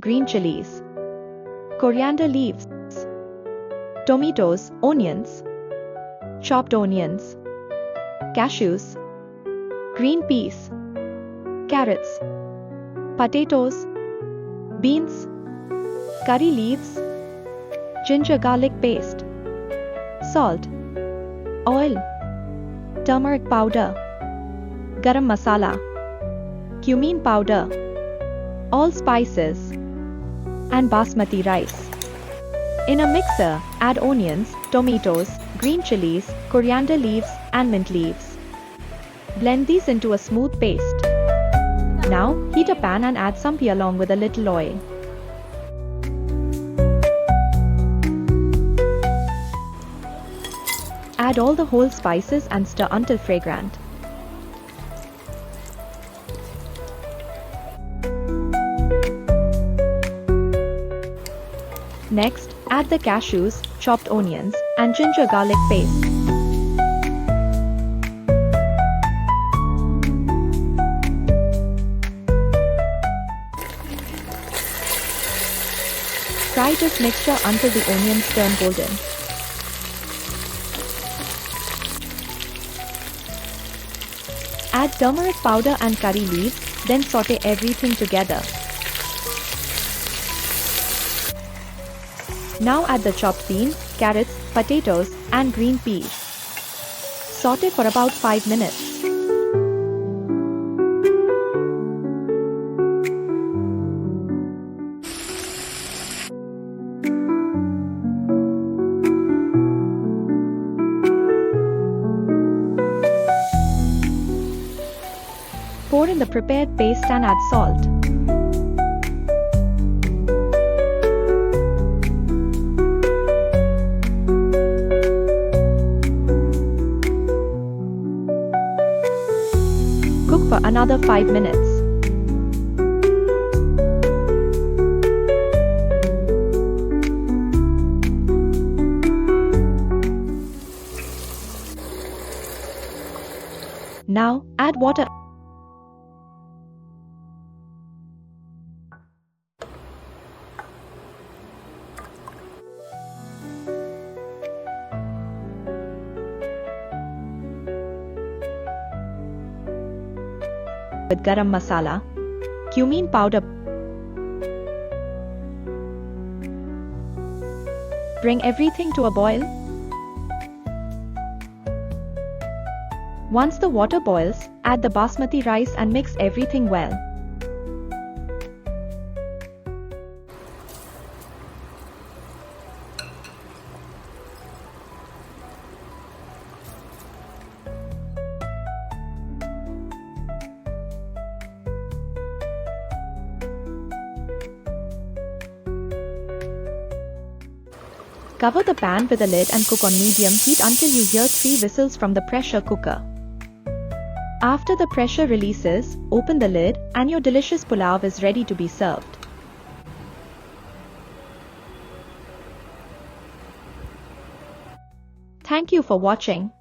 green chilies, coriander leaves, tomatoes, onions, chopped onions, cashews, green peas, carrots, potatoes, beans, curry leaves, ginger garlic paste, salt, oil, turmeric powder, garam masala, cumin powder, all spices, and basmati rice. In a mixer, add onions, tomatoes, green chilies, coriander leaves, and mint leaves. Blend these into a smooth paste. Now, heat a pan and add some ghee along with a little oil. Add all the whole spices and stir until fragrant. Next, add the cashews, chopped onions, and ginger garlic paste. Fry this mixture until the onions turn golden. Add turmeric powder and curry leaves, then sauté everything together. Now add the chopped beans, carrots, potatoes, and green peas. Sauté for about 5 minutes. Pour in the prepared paste and add salt. Cook for another 5 minutes. Now, add water. With garam masala, cumin powder. Bring everything to a boil. Once the water boils, add the basmati rice and mix everything well. Cover the pan with a lid and cook on medium heat until you hear 3 whistles from the pressure cooker. After the pressure releases, open the lid and your delicious pulao is ready to be served. Thank you for watching.